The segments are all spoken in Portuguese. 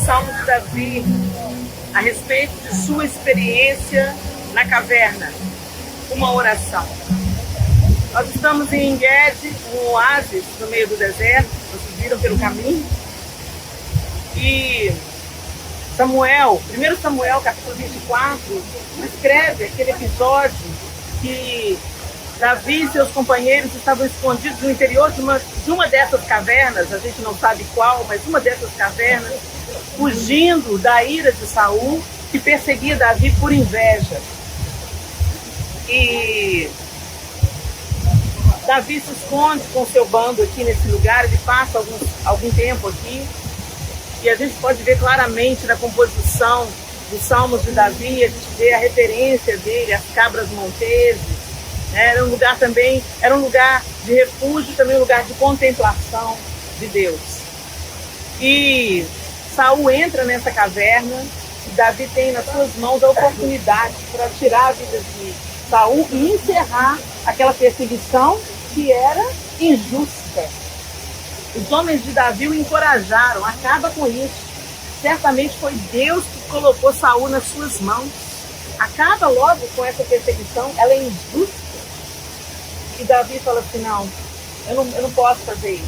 Salmo de Davi a respeito de sua experiência na caverna, uma oração. Nós estamos em En-Gedi, um oásis no meio do deserto, vocês viram pelo caminho. E Samuel, 1 Samuel, capítulo 24, descreve aquele episódio que Davi e seus companheiros estavam escondidos no interior de uma dessas cavernas, a gente não sabe qual, mas uma dessas cavernas, fugindo da ira de Saul, que perseguia Davi por inveja. E Davi se esconde com seu bando aqui nesse lugar, ele passa algum tempo aqui, e a gente pode ver claramente na composição dos Salmos de Davi, a gente vê a referência dele, as cabras monteses. Era um lugar também, era um lugar de refúgio, também um lugar de contemplação de Deus. E Saul entra nessa caverna, e Davi tem nas suas mãos a oportunidade para tirar a vida de Saul e encerrar aquela perseguição que era injusta. Os homens de Davi o encorajaram, acaba com isso. Certamente foi Deus que colocou Saul nas suas mãos. Acaba logo com essa perseguição, ela é injusta. E Davi fala assim, não, eu não posso fazer isso.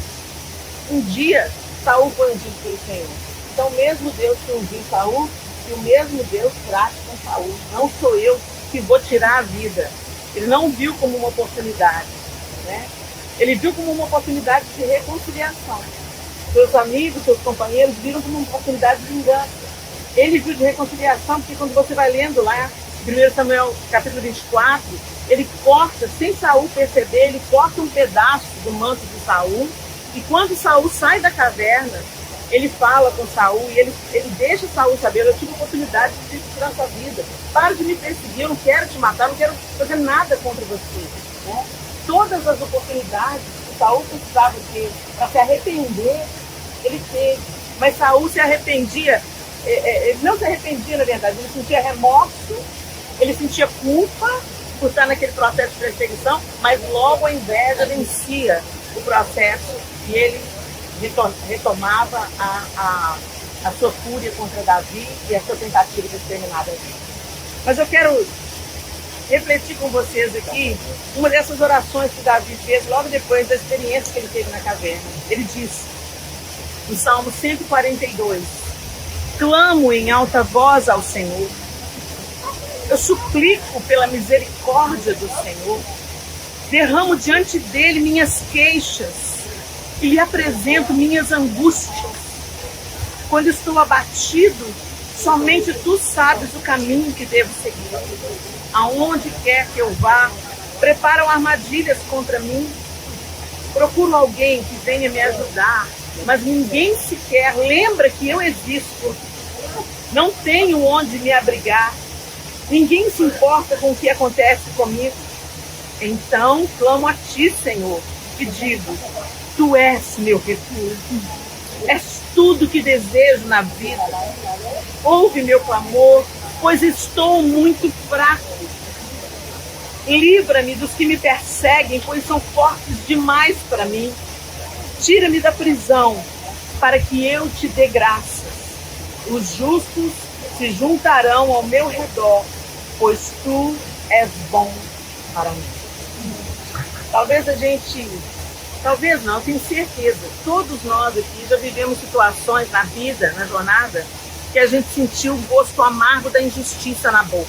Um dia, Saul foi ungido pelo Senhor. Então, o mesmo Deus que ungiu Saul, e o mesmo Deus trate com Saul. Não sou eu que vou tirar a vida. Ele não viu como uma oportunidade, né? Ele viu como uma oportunidade de reconciliação. Seus amigos, seus companheiros viram como uma oportunidade de vingança. Ele viu de reconciliação, porque quando você vai lendo lá, 1 Samuel capítulo 24, ele corta, sem Saul perceber, ele corta um pedaço do manto de Saul, e quando Saul sai da caverna, ele fala com Saul, e ele deixa Saul saber, eu tive a oportunidade de tirar sua vida, para de me perseguir, eu não quero te matar, eu não quero fazer nada contra você, né? Todas as oportunidades que Saul precisava ter para se arrepender, ele teve, mas Saul se arrependia, ele não se arrependia na verdade, ele sentia remorso, ele sentia culpa por estar naquele processo de perseguição, mas logo a inveja vencia o processo e ele retomava a sua fúria contra Davi e a sua tentativa de exterminar Davi. Mas eu quero refletir com vocês aqui uma dessas orações que Davi fez logo depois da experiência que ele teve na caverna. Ele disse, no Salmo 142, clamo em alta voz ao Senhor, eu suplico pela misericórdia do Senhor, derramo diante dele minhas queixas e lhe apresento minhas angústias. Quando estou abatido, somente tu sabes o caminho que devo seguir. Aonde quer que eu vá, preparam armadilhas contra mim. Procuro alguém que venha me ajudar, mas ninguém sequer lembra que eu existo. Não tenho onde me abrigar. Ninguém se importa com o que acontece comigo. Então clamo a ti, Senhor, e digo, tu és meu refúgio. És tudo que desejo na vida. Ouve meu clamor, pois estou muito fraco. Livra-me dos que me perseguem, pois são fortes demais para mim. Tira-me da prisão, para que eu te dê graças. Os justos se juntarão ao meu redor, pois tu és bom para mim. Talvez não, eu tenho certeza, todos nós aqui já vivemos situações na vida, na jornada, que a gente sentiu o gosto amargo da injustiça na boca.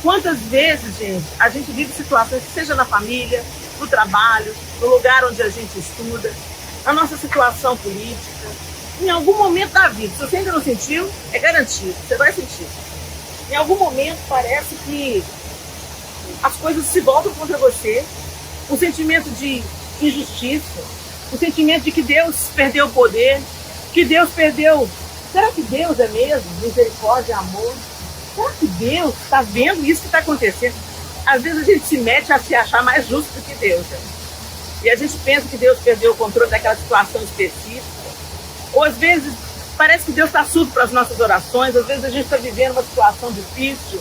Quantas vezes, gente, a gente vive situações, seja na família, no trabalho, no lugar onde a gente estuda, na nossa situação política, em algum momento da vida, se você ainda não sentiu, é garantido, você vai sentir. Em algum momento parece que as coisas se voltam contra você, um sentimento de injustiça, um sentimento de que Deus perdeu o poder, que Deus perdeu. Será que Deus é mesmo misericórdia e amor? Será que Deus está vendo isso que está acontecendo? Às vezes a gente se mete a se achar mais justo do que Deus. Né? E a gente pensa que Deus perdeu o controle daquela situação específica. Ou às vezes parece que Deus está surdo para as nossas orações, às vezes a gente está vivendo uma situação difícil,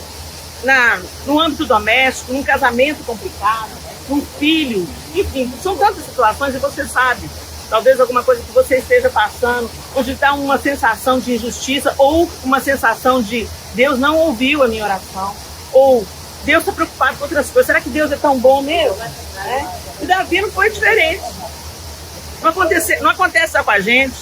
no âmbito doméstico, num casamento complicado, num filho, enfim, são tantas situações e você sabe talvez alguma coisa que você esteja passando, onde está uma sensação de injustiça ou uma sensação de Deus não ouviu a minha oração, ou Deus está preocupado com outras coisas. Será que Deus é tão bom mesmo? E Davi não foi diferente. Não acontece só com a gente.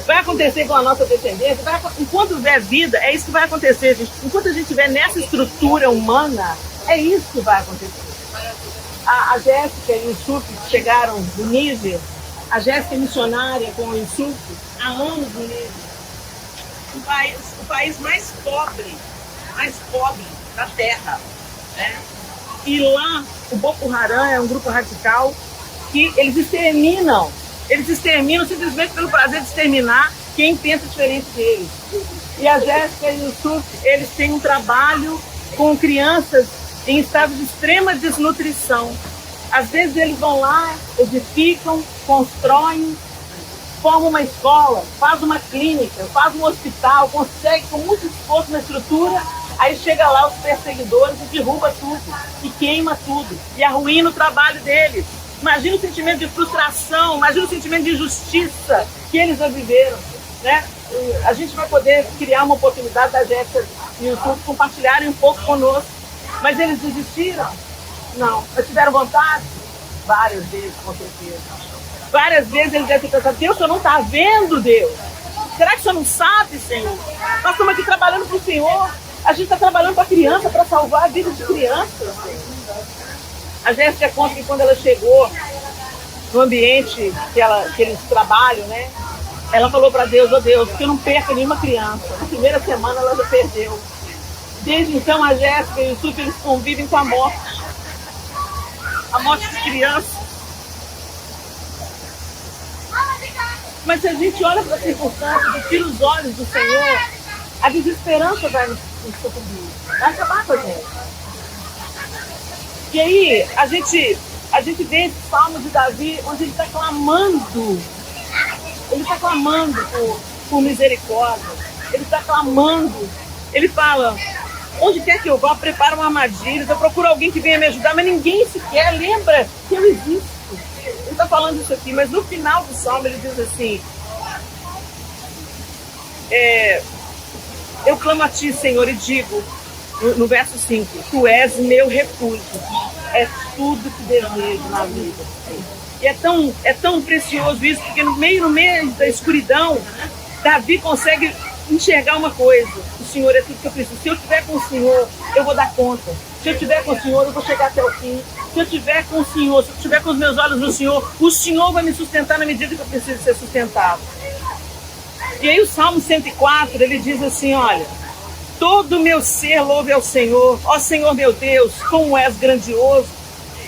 Vai acontecer com a nossa descendência. Enquanto houver vida, é isso que vai acontecer, gente. Enquanto a gente estiver nessa estrutura humana, é isso que vai acontecer. A Jéssica e o Yusuf chegaram do Níger. A Jéssica é missionária com o Yusuf há anos no Níger. O país mais pobre da terra. Né? E lá, o Boko Haram é um grupo radical que eles exterminam simplesmente pelo prazer de exterminar quem pensa diferente deles. E a Jéssica e o Yusuf, eles têm um trabalho com crianças em estado de extrema desnutrição. Às vezes eles vão lá, edificam, constroem, formam uma escola, faz uma clínica, faz um hospital, consegue com muito esforço na estrutura, aí chega lá os perseguidores e derruba tudo, e queima tudo, e arruína o trabalho deles. Imagina o sentimento de frustração, imagina o sentimento de injustiça que eles já viveram. Né? A gente vai poder criar uma oportunidade da Jéssica e o YouTube compartilharem um pouco conosco. Mas eles desistiram? Não. Mas tiveram vontade? Várias vezes, com certeza. Várias vezes eles devem ter pensado, Deus, o Senhor não está vendo, Deus? Será que o Senhor não sabe, Senhor? Nós estamos aqui trabalhando para o Senhor. A gente está trabalhando para criança, para salvar a vida de crianças. A Jéssica conta que quando ela chegou no ambiente que eles trabalham, né? Ela falou para Deus, oh Deus, que eu não perca nenhuma criança. Na primeira semana ela já perdeu. Desde então a Jéssica e o Yusuf, eles convivem com a morte. A morte de criança. Mas se a gente olha para a circunstância e tira os olhos do Senhor, a desesperança vai nos sucumbir. Vai acabar com a gente. E aí, a gente vê esse salmo de Davi, onde ele está clamando. Ele está clamando por misericórdia. Ele está clamando. Ele fala, onde quer que eu vá, preparo uma armadilha, eu procuro alguém que venha me ajudar, mas ninguém sequer lembra que eu existo. Ele está falando isso aqui, mas no final do salmo ele diz assim, eu clamo a ti, Senhor, e digo, no verso 5, tu és meu refúgio, é tudo que desejo na vida. E é tão precioso isso, porque no meio da escuridão, Davi consegue enxergar uma coisa, o Senhor é tudo que eu preciso. Se eu estiver com o Senhor, eu vou dar conta. Se eu estiver com o Senhor, eu vou chegar até o fim. Se eu estiver com o Senhor, se eu estiver com os meus olhos no Senhor, o Senhor vai me sustentar na medida que eu preciso ser sustentado. E aí o Salmo 104, ele diz assim, olha, todo o meu ser louve ao Senhor. Ó Senhor meu Deus, como és grandioso.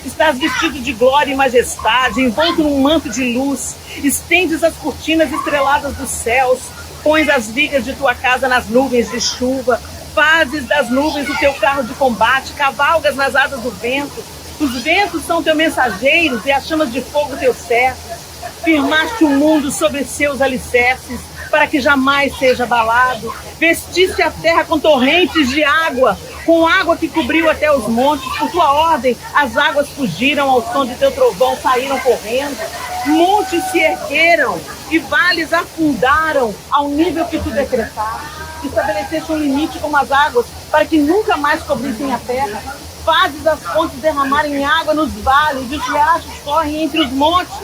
Estás vestido de glória e majestade, envolto num manto de luz. Estendes as cortinas estreladas dos céus. Pões as vigas de tua casa nas nuvens de chuva. Fazes das nuvens o teu carro de combate. Cavalgas nas asas do vento. Os ventos são teus mensageiros e as chamas de fogo teus servos. Firmaste o mundo sobre seus alicerces, para que jamais seja abalado. Vestiste a terra com torrentes de água, com água que cobriu até os montes. Por tua ordem, as águas fugiram ao som de teu trovão, saíram correndo. Montes se ergueram e vales afundaram ao nível que tu decretaste. Estabeleceste um limite como as águas, para que nunca mais cobrissem a terra. Fazes as fontes derramarem água nos vales, e os riachos correm entre os montes.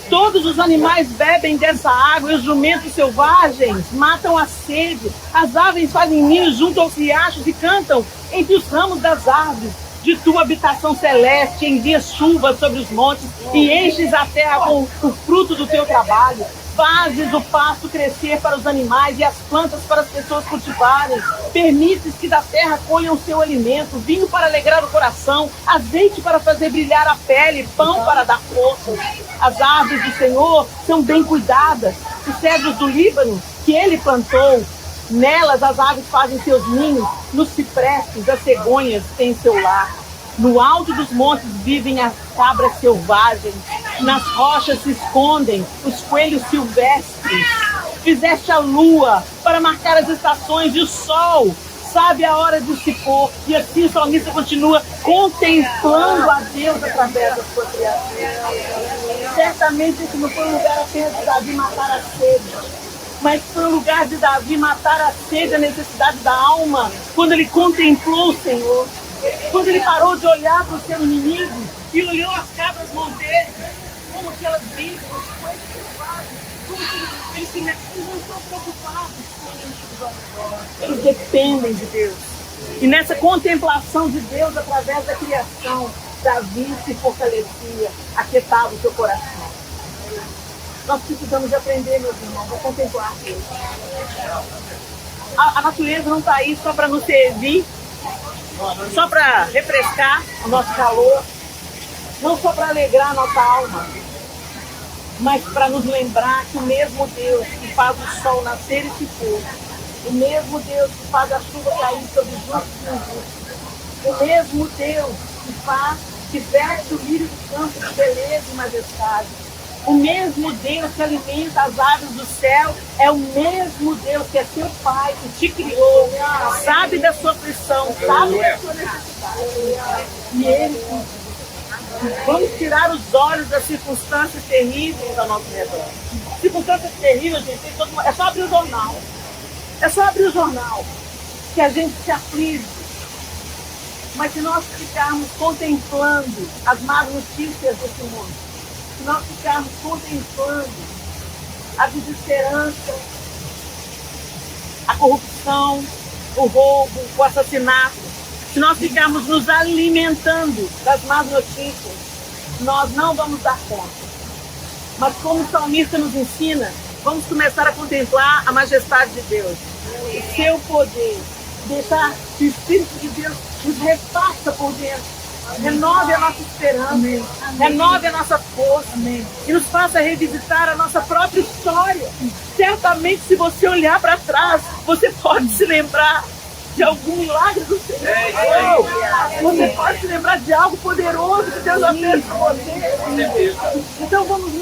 Todos os animais bebem dessa água, e os jumentos selvagens matam a sede. As aves fazem ninhos junto aos riachos e cantam entre os ramos das árvores. De tua habitação celeste envias chuvas sobre os montes e enches a terra com o fruto do teu trabalho. Fazes o pasto crescer para os animais e as plantas para as pessoas cultivarem. Permites que da terra colham o seu alimento, vinho para alegrar o coração, azeite para fazer brilhar a pele, pão para dar força. As árvores do Senhor são bem cuidadas, os cedros do Líbano que ele plantou. Nelas as aves fazem seus ninhos, nos ciprestes as cegonhas têm seu lar. No alto dos montes vivem as cabras selvagens, nas rochas se escondem os coelhos silvestres. Fizeste a lua para marcar as estações e o sol sabe a hora de se pôr. E assim o salmista continua contemplando a Deus através da sua criação. certamente esse não foi um lugar apenas de Davi matar a sede, mas foi um lugar de Davi matar a sede, a necessidade da alma, quando ele contemplou o Senhor, quando ele parou de olhar para o seu inimigo e olhou as cabras monteiras, como que elas vivem, as coisas que eles fazem, como que eles não estão preocupados com o inimigo ao redor. Eles dependem de Deus. E nessa contemplação de Deus, através da criação, Davi se fortalecia, aquietava o seu coração. Nós precisamos aprender, meus irmãos, a contemplar Deus. A natureza não está aí só para nos servir, só para refrescar o nosso calor, não só para alegrar a nossa alma, mas para nos lembrar que o mesmo Deus que faz o sol nascer e se pôr, o mesmo Deus que faz a chuva cair sobre os justos e injustos, o mesmo Deus que veste o lírio do campo de beleza e majestade, o mesmo Deus que alimenta as aves do céu, é o mesmo Deus que é seu Pai, que te criou, sabe da sua aflição, sabe da sua necessidade. E Ele, vamos tirar os olhos das circunstâncias terríveis ao nosso redor. Circunstâncias terríveis, gente, é só abrir o jornal. É só abrir o jornal que a gente se aflige. Mas se nós ficarmos contemplando as más notícias desse mundo, se nós ficarmos contemplando a desesperança, a corrupção, o roubo, o assassinato, se nós ficarmos nos alimentando das más notícias, nós não vamos dar conta. Mas como o salmista nos ensina, vamos começar a contemplar a majestade de Deus, o seu poder, deixar que o Espírito de Deus nos repassa por dentro, renove a nossa esperança, renove a nossa força e nos faça revisitar a nossa própria história. Certamente, se você olhar para trás, você pode se lembrar de algum milagre do Senhor. Você pode se lembrar de algo poderoso que Deus já fez por você. Então vamos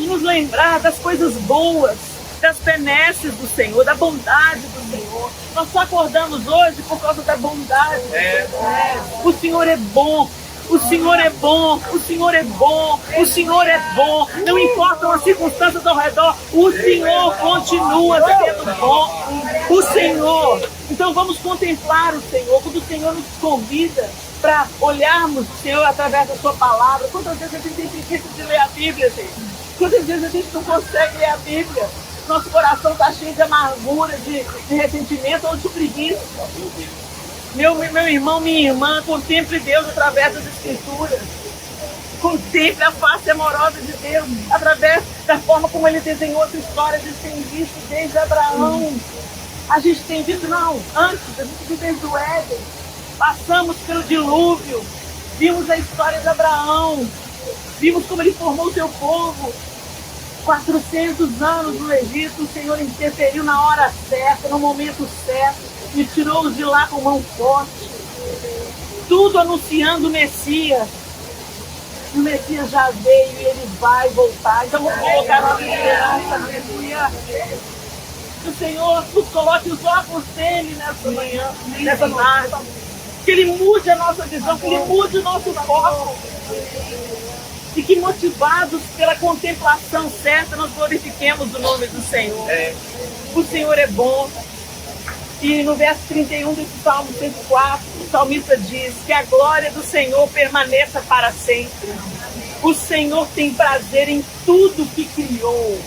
nos lembrar das coisas boas, das benesses do Senhor, da bondade do Senhor. Nós só acordamos hoje por causa da bondade do Senhor. O Senhor é bom. O Senhor é bom, o Senhor é bom, o Senhor é bom. Não importam as circunstâncias ao redor, o Senhor continua sendo bom. O Senhor. Então vamos contemplar o Senhor, quando o Senhor nos convida para olharmos o Senhor através da sua palavra. Quantas vezes a gente tem preguiça de ler a Bíblia, gente? Quantas vezes a gente não consegue ler a Bíblia? Nosso coração está cheio de amargura, de ressentimento ou de preguiça. Meu irmão, minha irmã, contemple Deus através das Escrituras. Contemple a face amorosa de Deus através da forma como Ele desenhou essa história. A gente tem visto desde Abraão. A gente tem visto, antes, a gente viu desde o Éden. Passamos pelo dilúvio. Vimos a história de Abraão. Vimos como ele formou o seu povo. 400 anos no Egito, o Senhor interferiu na hora certa, no momento certo. E tirou-os de lá com mão forte. Tudo anunciando o Messias. E o Messias já veio e ele vai voltar. Então vamos colocar nossa esperança. Aleluia. Que o Senhor nos coloque os óculos dele nessa manhã, nessa tarde. Que ele mude a nossa visão, que ele mude o nosso foco. E que motivados pela contemplação certa, nós glorifiquemos o nome do Senhor. O Senhor é bom. E no verso 31 desse Salmo 104, o salmista diz que a glória do Senhor permaneça para sempre. O Senhor tem prazer em tudo que criou.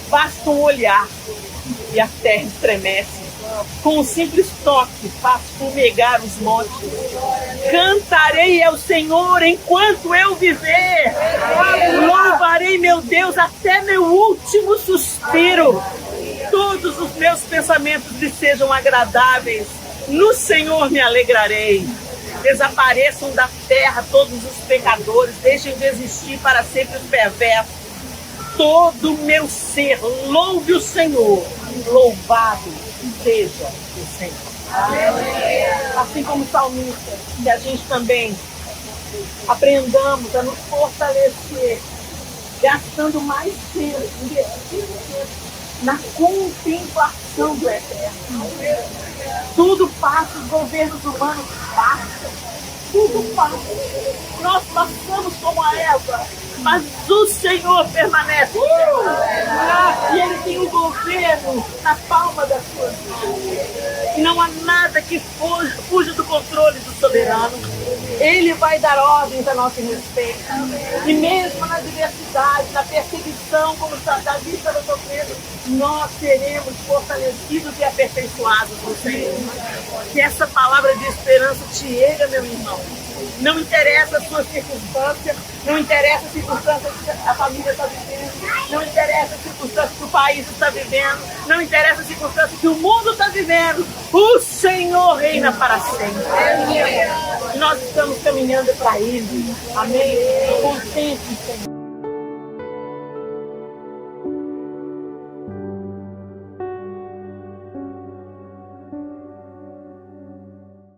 Basta um olhar e a terra estremece. Com um simples toque faz fumegar os montes. Cantarei ao Senhor enquanto eu viver. Louvarei meu Deus até meu último suspiro. Todos os meus pensamentos lhe sejam agradáveis. No Senhor me alegrarei. Desapareçam da terra todos os pecadores. Deixem de existir para sempre os perversos. Todo o meu ser louve o Senhor. Louvado seja o Senhor. Assim como salmista, que a gente também aprendamos a nos fortalecer, gastando mais tempo, investindo tempo na contemplação do Eterno. Tudo passa, os governos humanos passam. Tudo passa. Nós passamos como a Eva. mas o Senhor permanece. E Ele tem o governo na palma das suas mãos. E não há nada que fuja do controle do soberano. Ele vai dar ordens a nosso respeito. E mesmo na diversidade, na perseguição, como Davi estava sofrendo, nós seremos fortalecidos e aperfeiçoados no Senhor. Que essa palavra de esperança te erga, meu irmão. Não interessa a sua circunstância, não interessa a circunstância que a família está vivendo, não interessa a circunstância que o país está vivendo, não interessa a circunstância que o mundo está vivendo. O Senhor reina para sempre. E nós estamos caminhando para Ele. Amém? Contente, Senhor.